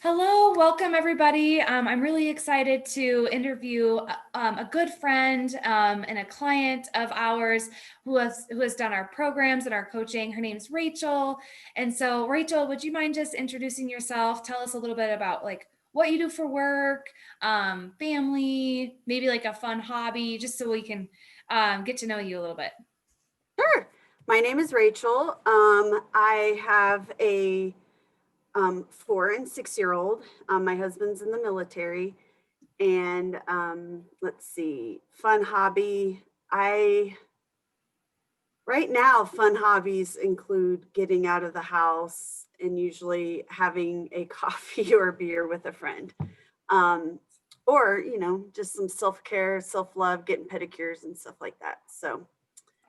Hello, welcome everybody. I'm really excited to interview a good friend and a client of ours who has done our programs and our coaching. Her name's Rachel. And so, Rachel, would you mind just introducing yourself? Tell us a little bit about like what you do for work, family, maybe like a fun hobby, just so we can get to know you a little bit. Sure. My name is Rachel. I have a 4 and 6 year old. My husband's in the military. And let's see, fun hobby. Right now, fun hobbies include getting out of the house and usually having a coffee or beer with a friend. Um, or just some self care, self love, getting pedicures and stuff like that. So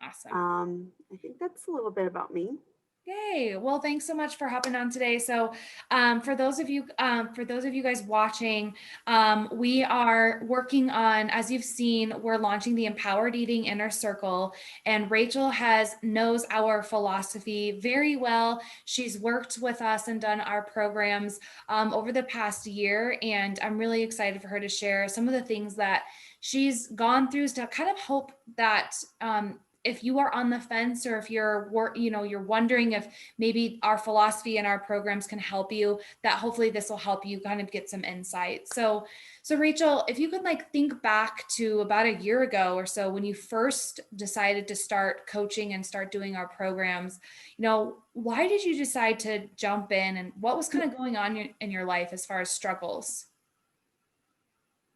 Awesome. I think that's a little bit about me. Yay. Well, thanks so much for hopping on today. So, for those of you guys watching, we are working on, as you've seen, we're launching the Empowered Eating Inner Circle, and Rachel knows our philosophy very well. She's worked with us and done our programs over the past year, and I'm really excited for her to share some of the things that she's gone through to kind of hope that if you are on the fence or if you're wondering if maybe our philosophy and our programs can help you, that hopefully this will help you kind of get some insight. So Rachel, if you could like think back to about a year ago or so when you first decided to start coaching and start doing our programs, why did you decide to jump in and what was kind of going on in your life as far as struggles?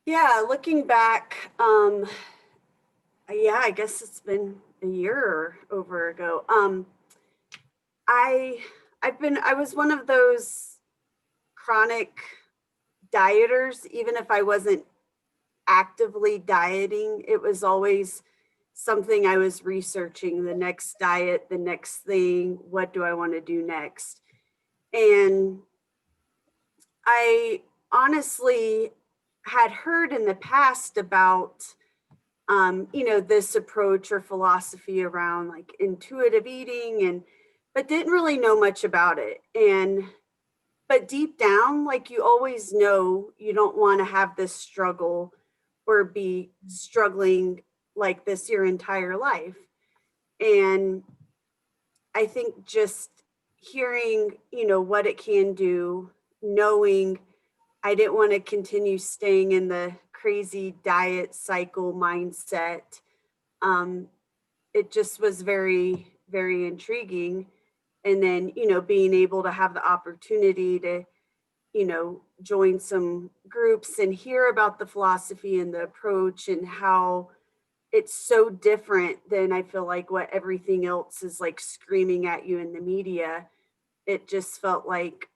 Yeah, looking back, yeah, I guess it's been a year or over ago. I I was one of those chronic dieters, even if I wasn't actively dieting, it was always something I was researching, the next diet, the next thing, what do I want to do next? And I honestly had heard in the past about this approach or philosophy around like intuitive eating and but didn't really know much about it. And but deep down, like you always know you don't want to have this struggle or be struggling like this your entire life. And I think just hearing, what it can do, knowing I didn't want to continue staying in the crazy diet cycle mindset. Um, it just was very, very intriguing. And then, being able to have the opportunity to, join some groups and hear about the philosophy and the approach and how it's so different than I feel like what everything else is like screaming at you in the media. It just felt like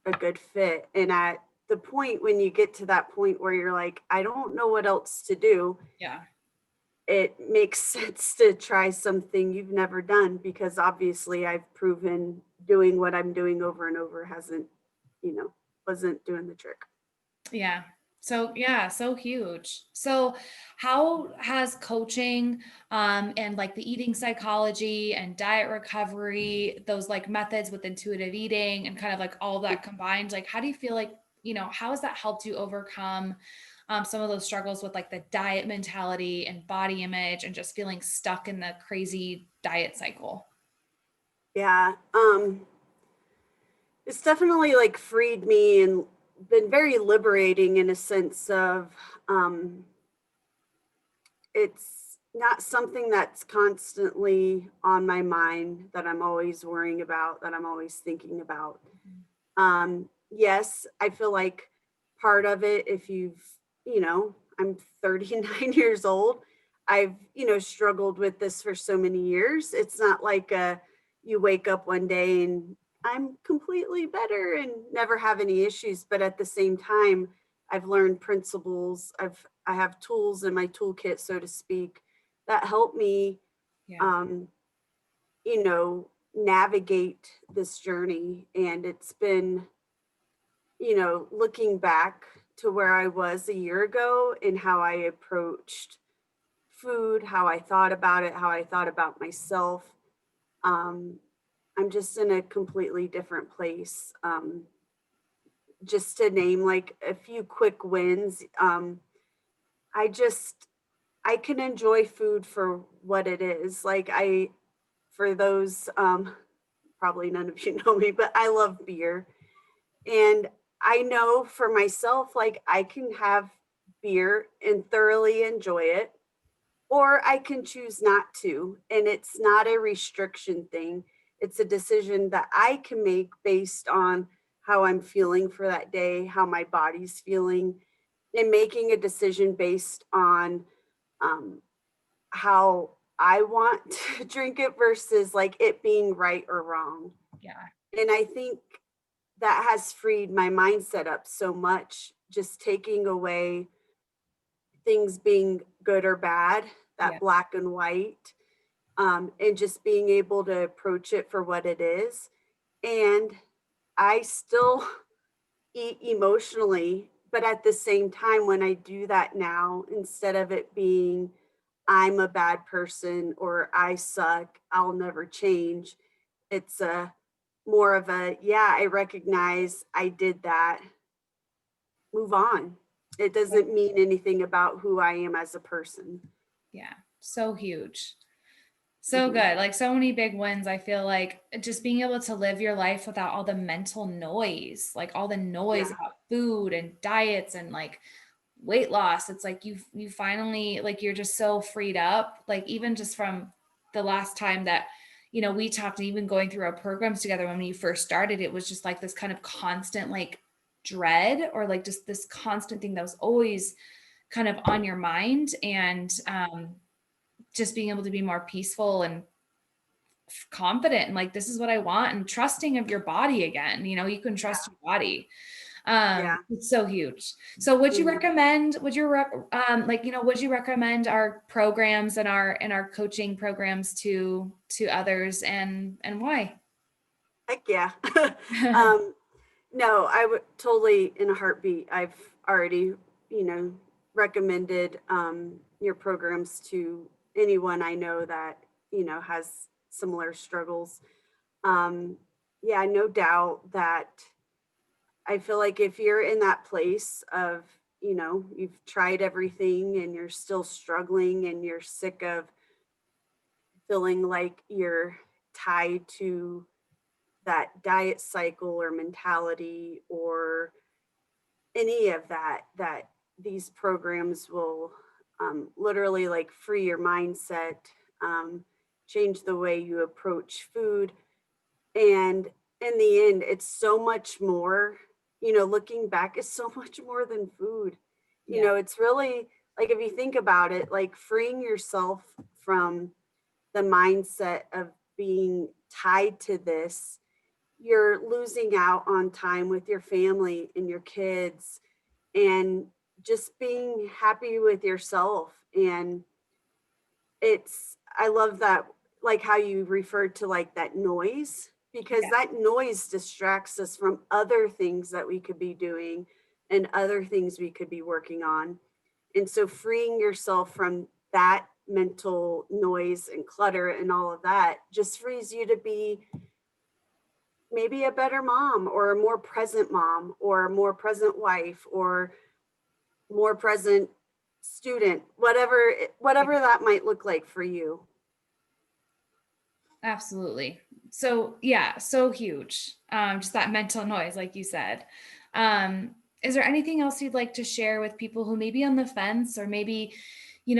a good fit. And at the point when you get to that point where you're like, I don't know what else to do, Yeah. it makes sense to try something you've never done because obviously I've proven doing what I'm doing over and over hasn't, you know, wasn't doing the trick. Yeah. So yeah, so huge. So how has coaching and like the eating psychology and diet recovery, those like methods with intuitive eating and kind of like all that combined, like how do you feel like, how has that helped you overcome some of those struggles with like the diet mentality and body image and just feeling stuck in the crazy diet cycle? Yeah. It's definitely like freed me and been very liberating in a sense of um it's not something that's constantly on my mind that I'm always worrying about, that I'm always thinking about. Yes, I feel like part of it, if I'm 39 years old. I've, struggled with this for so many years. It's not like you wake up one day and I'm completely better and never have any issues. But at the same time, I've learned principles. I have tools in my toolkit, so to speak, that help me Yeah. um, navigate this journey. And it's been, looking back to where I was a year ago and how I approached food, how I thought about it, how I thought about myself. Um, I'm just in a completely different place. just to name like a few quick wins, I just, I can enjoy food for what it is. Like for those, probably none of you know me, but I love beer. And I know for myself, like I can have beer and thoroughly enjoy it, or I can choose not to. And it's not a restriction thing. It's a decision that I can make based on how I'm feeling for that day, how my body's feeling, and making a decision based on um, how I want to drink it versus like it being right or wrong. Yeah. And I think that has freed my mindset up so much, just taking away things being good or bad, that Yeah. black and white, and just being able to approach it for what it is. And I still eat emotionally, but at the same time, when I do that now, instead of it being, I'm a bad person or I suck, I'll never change, it's a more of a, yeah, I recognize I did that, move on. It doesn't mean anything about who I am as a person. Yeah. So huge. So Mhm. good. Like so many big wins. I feel like just being able to live your life without all the mental noise, like all the noise Yeah. about food and diets and like weight loss. It's like you finally like you're just so freed up. Like even just from the last time that we talked and even going through our programs together when we first started, it was just like this kind of constant like dread or like just this constant thing that was always kind of on your mind. And just being able to be more peaceful and confident and like this is what I want and trusting of your body again. You can trust your body. Yeah. It's so huge. So would you Mhm. recommend, would you recommend our programs and our coaching programs to others and why? Heck yeah. um, no, I would totally in a heartbeat. I've already, you know, recommended your programs to anyone I know that, has similar struggles. Um, yeah, no doubt that I feel like if you're in that place of, you've tried everything and you're still struggling and you're sick of feeling like you're tied to that diet cycle or mentality or any of that, that these programs will literally like free your mindset, um, change the way you approach food. And in the end, it's so much more, looking back, it's so much more than food. Yeah. It's really like, if you think about it, like freeing yourself from the mindset of being tied to this, you're losing out on time with your family and your kids and just being happy with yourself. And I love that, like how you referred to like that noise, because Yeah. that noise distracts us from other things that we could be doing and other things we could be working on. And so freeing yourself from that mental noise and clutter and all of that just frees you to be maybe a better mom or a more present mom or a more present wife or more present student, whatever that might look like for you. Absolutely. So yeah, so huge. Just that mental noise, like you said. Um, is there anything else you'd like to share with people who may be on the fence or maybe,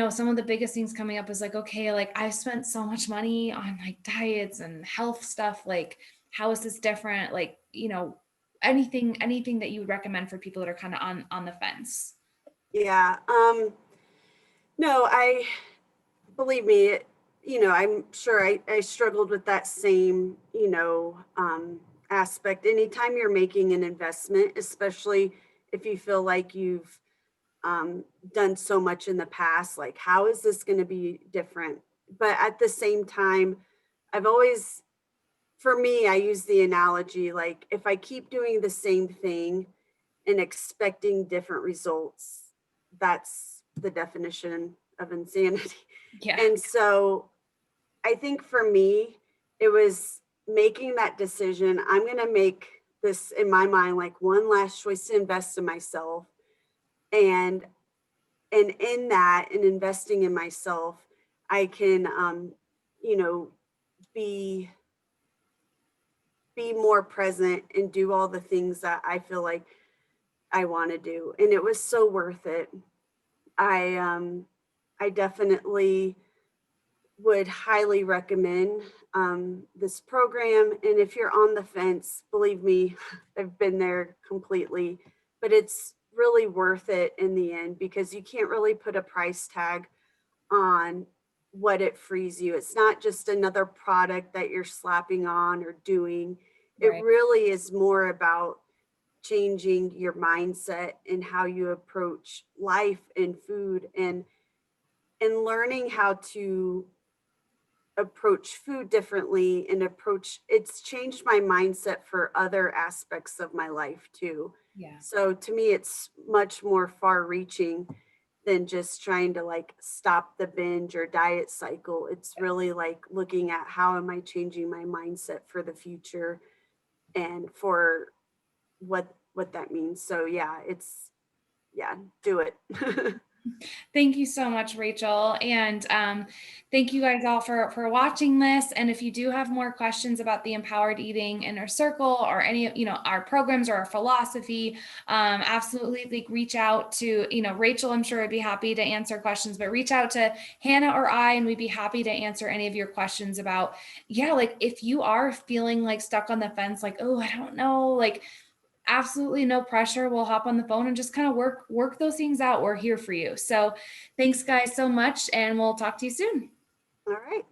some of the biggest things coming up is like, okay, like I've spent so much money on like diets and health stuff. Like, how is this different? Like, anything that you would recommend for people that are kind of on the fence? Yeah. No, I believe me, I'm sure I struggled with that same, aspect. Anytime you're making an investment, especially if you feel like you've done so much in the past, like how is this going to be different? But at the same time, I've always, for me, I use the analogy like if I keep doing the same thing and expecting different results, that's the definition of insanity. Yeah. And so I think for me, it was making that decision. I'm going to make this in my mind, like one last choice to invest in myself. And in that, and investing in myself, I can, you know, be be more present and do all the things that I feel like I want to do. And it was so worth it. I definitely would highly recommend this program. And if you're on the fence, believe me, I've been there completely, but it's really worth it in the end because you can't really put a price tag on what it frees you. It's not just another product that you're slapping on or doing. It Right. really is more about changing your mindset and how you approach life and food, and learning how to approach food differently, and approach it's changed my mindset for other aspects of my life too. Yeah. So to me it's much more far reaching than just trying to like stop the binge or diet cycle. It's really like looking at how am I changing my mindset for the future and for what that means. So yeah, it's yeah, do it. Thank you so much, Rachel. And thank you guys all for watching this. And if you do have more questions about the Empowered Eating Inner Circle or any, our programs or our philosophy, absolutely like reach out to, Rachel, I'm sure would be happy to answer questions, but reach out to Hannah or I, and we'd be happy to answer any of your questions about, yeah, like if you are feeling like stuck on the fence, like, oh, I don't know, like, absolutely no pressure. We'll hop on the phone and just kind of work those things out. We're here for you. So thanks guys so much, and we'll talk to you soon. All right.